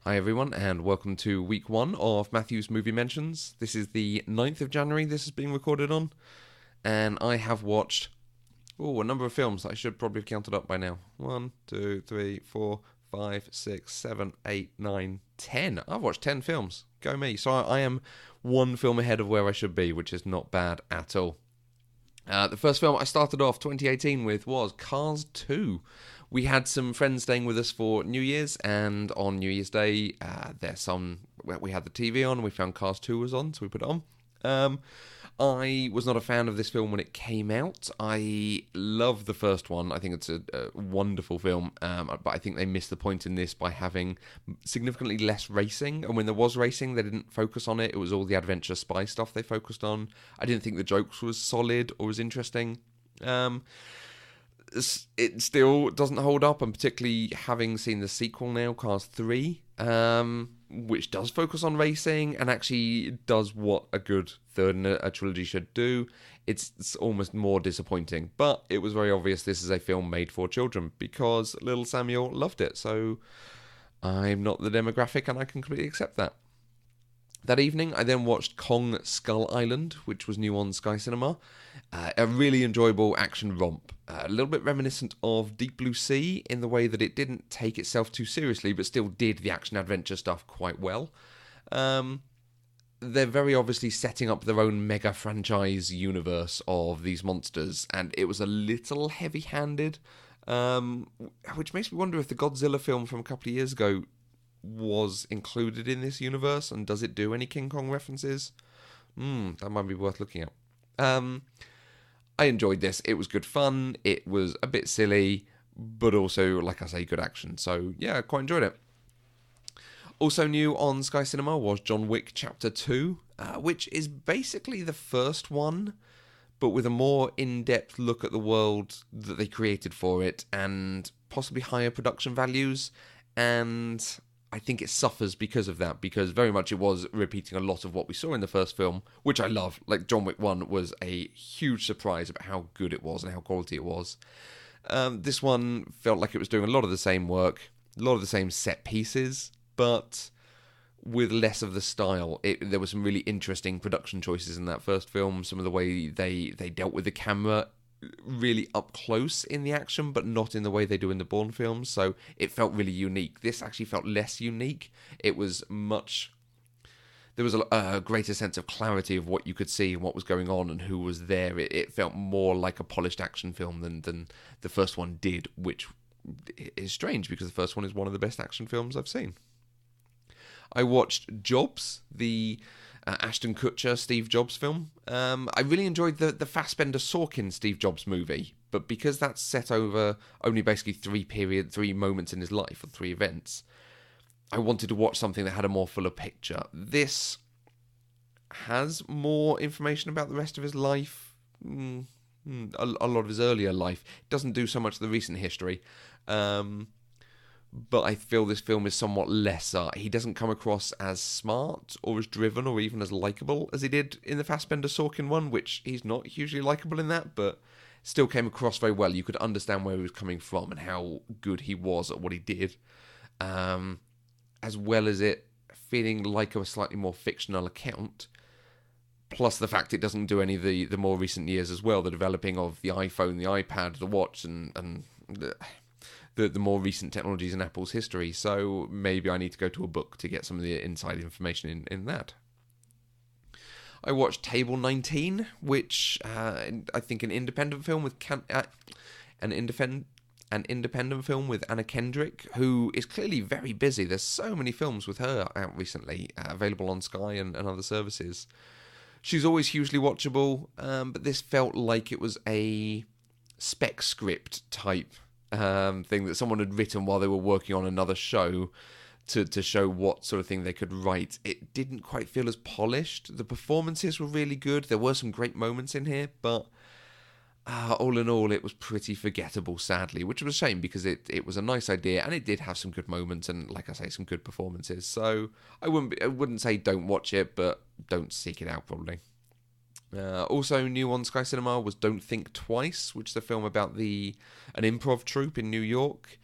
Hi everyone, and welcome to week 1 of Matthew's Movie Mentions. This is the 9th of January this is being recorded on, and I have watched a number of films that I should probably have counted up by now. 1, 2, 3, 4, 5, 6, 7, 8, 9, 10. I've watched 10 films. Go me. So I am one film ahead of where I should be, which is not bad at all. The first film I started off 2018 with was Cars 2. We had some friends staying with us for New Year's, and on New Year's Day, we had the TV on, we found Cars 2 was on, so we put it on. I was not a fan of this film when it came out. I love the first one. I think it's a wonderful film, but I think they missed the point in this by having significantly less racing, and when there was racing, they didn't focus on it. It was all the adventure spy stuff they focused on. I didn't think the jokes was solid or was interesting. It still doesn't hold up, and particularly having seen the sequel now, Cars 3, which does focus on racing and actually does what a good third in a trilogy should do, it's almost more disappointing. But it was very obvious this is a film made for children because little Samuel loved it, so I'm not the demographic and I can completely accept that. That evening, I then watched Kong Skull Island, which was new on Sky Cinema. A really enjoyable action romp. A little bit reminiscent of Deep Blue Sea in the way that it didn't take itself too seriously, but still did the action-adventure stuff quite well. They're very obviously setting up their own mega franchise universe of these monsters, and it was a little heavy-handed, which makes me wonder if the Godzilla film from a couple of years ago was included in this universe, and does it do any King Kong references? That might be worth looking at. I enjoyed this. It was good fun. It was a bit silly, but also, like I say, good action. So yeah, I quite enjoyed it. Also new on Sky Cinema was John Wick Chapter 2, which is basically the first one, but with a more in-depth look at the world that they created for it, and possibly higher production values, and I think it suffers because of that, because very much it was repeating a lot of what we saw in the first film, which I love. Like, John Wick 1 was a huge surprise about how good it was and how quality it was. This one felt like it was doing a lot of the same work, a lot of the same set pieces, but with less of the style. There were some really interesting production choices in that first film, some of the way they dealt with the camera really up close in the action, but not in the way they do in the Bourne films, so it felt really unique. This actually felt less unique. There was a greater sense of clarity of what you could see and what was going on and who was there. It felt more like a polished action film than the first one did, which is strange because the first one is one of the best action films I've seen. I watched Jobs, the Ashton Kutcher Steve Jobs film. I really enjoyed the Fassbender Sorkin Steve Jobs movie, but because that's set over only basically 3 moments in his life, or 3 events, I wanted to watch something that had a more fuller picture. This has more information about the rest of his life, a lot of his earlier life. It doesn't do so much of the recent history, but I feel this film is somewhat lesser. He doesn't come across as smart or as driven or even as likeable as he did in the Fassbender Sorkin one, which he's not hugely likeable in that, but still came across very well. You could understand where he was coming from and how good he was at what he did, as well as it feeling like a slightly more fictional account, plus the fact it doesn't do any of the more recent years as well, the developing of the iPhone, the iPad, the watch, and the more recent technologies in Apple's history. So maybe I need to go to a book to get some of the inside information in that. I watched Table 19, which I think an independent film with an independent film with Anna Kendrick, who is clearly very busy. There's so many films with her out recently, available on Sky and other services. She's always hugely watchable, but this felt like it was a spec script type thing that someone had written while they were working on another show to show what sort of thing they could write. It didn't quite feel as polished. The performances were really good. There were some great moments in here, but all in all, it was pretty forgettable, sadly, which was a shame because it was a nice idea and it did have some good moments and, like I say, some good performances. So I wouldn't say don't watch it, but don't seek it out probably. Also new on Sky Cinema was Don't Think Twice, which is a film about an improv troupe in New York.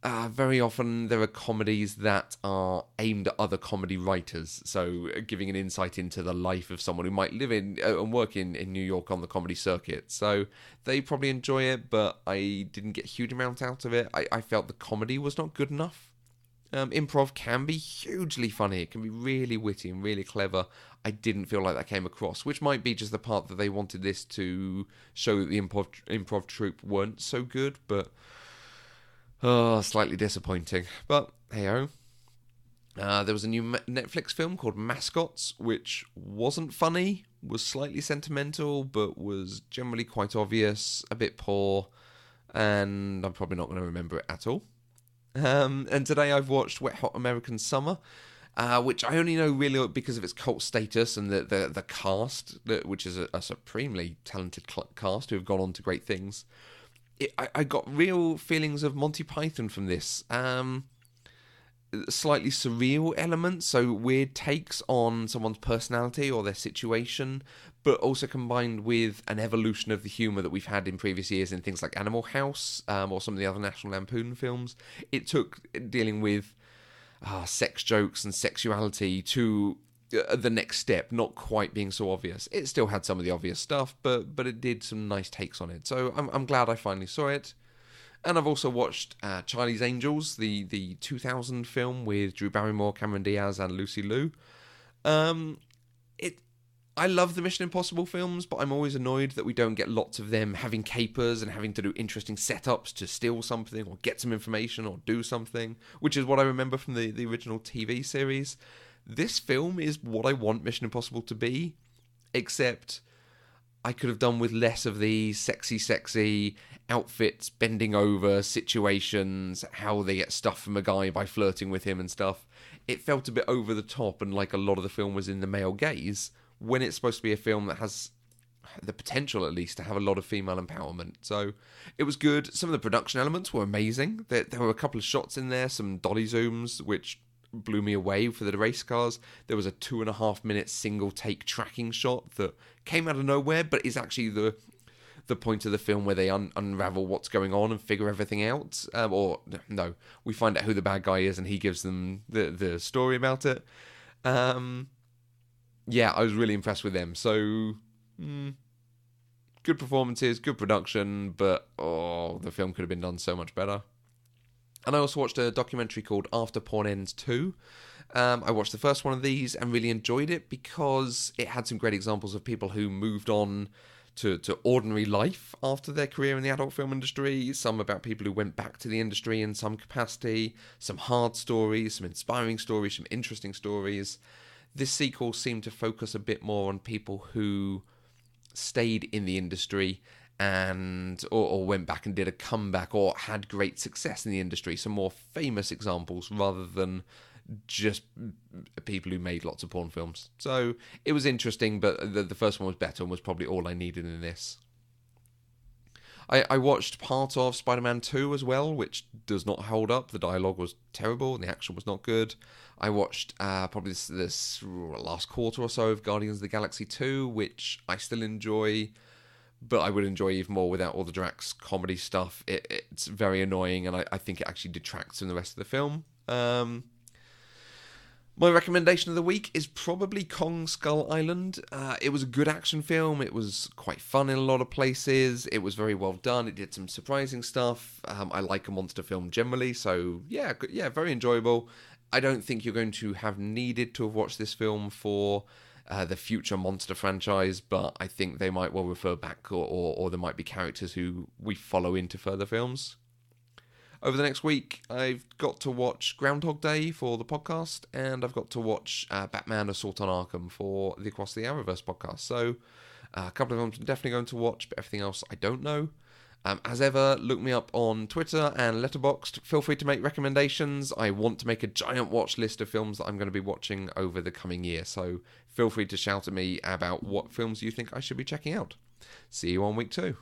very often there are comedies that are aimed at other comedy writers, so giving an insight into the life of someone who might live in and work in New York on the comedy circuit. So they probably enjoy it, but I didn't get a huge amount out of it. I felt the comedy was not good enough. Improv can be hugely funny. It can be really witty and really clever. I didn't feel like that came across, which might be just the part that they wanted this to show that the improv troupe weren't so good, but slightly disappointing. But hey-ho. There was a new Netflix film called Mascots, which wasn't funny, was slightly sentimental, but was generally quite obvious, a bit poor, and I'm probably not going to remember it at all. And today I've watched Wet Hot American Summer, which I only know really because of its cult status and the cast, which is a supremely talented cast who have gone on to great things. I got real feelings of Monty Python from this. Slightly surreal elements, so weird takes on someone's personality or their situation, but also combined with an evolution of the humour that we've had in previous years in things like Animal House or some of the other National Lampoon films. It took dealing with sex jokes and sexuality to the next step, not quite being so obvious. It still had some of the obvious stuff, but it did some nice takes on it. So I'm glad I finally saw it. And I've also watched Charlie's Angels, the 2000 film with Drew Barrymore, Cameron Diaz, and Lucy Liu. I love the Mission Impossible films, but I'm always annoyed that we don't get lots of them having capers and having to do interesting setups to steal something or get some information or do something, which is what I remember from the original TV series. This film is what I want Mission Impossible to be, except I could have done with less of the sexy outfits, bending over situations, how they get stuff from a guy by flirting with him and stuff. It felt a bit over the top and like a lot of the film was in the male gaze, when it's supposed to be a film that has the potential, at least, to have a lot of female empowerment. So it was good. Some of the production elements were amazing. There were a couple of shots in there, some dolly zooms, which blew me away for the race cars. There was a 2.5 minute single take tracking shot that came out of nowhere, but is actually the point of the film where they unravel what's going on and figure everything out. Or no, we find out who the bad guy is and he gives them the story about it. Yeah, I was really impressed with them. So, good performances, good production, but the film could have been done so much better. And I also watched a documentary called After Porn Ends 2. I watched the first one of these and really enjoyed it because it had some great examples of people who moved on to ordinary life after their career in the adult film industry, some about people who went back to the industry in some capacity, some hard stories, some inspiring stories, some interesting stories. This sequel seemed to focus a bit more on people who stayed in the industry and or went back and did a comeback or had great success in the industry, some more famous examples rather than just people who made lots of porn films. So it was interesting, but the first one was better and was probably all I needed in this. I watched part of Spider-Man 2 as well, which does not hold up. The dialogue was terrible and the action was not good. I watched probably this last quarter or so of Guardians of the Galaxy 2, which I still enjoy, but I would enjoy even more without all the Drax comedy stuff. It's very annoying, and I think it actually detracts from the rest of the film. My recommendation of the week is probably Kong Skull Island. It was a good action film. It was quite fun in a lot of places. It was very well done. It did some surprising stuff. I like a monster film generally, so yeah, very enjoyable. I don't think you're going to have needed to have watched this film for the future monster franchise, but I think they might well refer back, or there might be characters who we follow into further films. Over the next week, I've got to watch Groundhog Day for the podcast, and I've got to watch Batman Assault on Arkham for the Across the Arrowverse podcast. So, a couple of them I'm definitely going to watch, but everything else I don't know. As ever, look me up on Twitter and Letterboxd. Feel free to make recommendations. I want to make a giant watch list of films that I'm going to be watching over the coming year, so feel free to shout at me about what films you think I should be checking out. See you on week 2.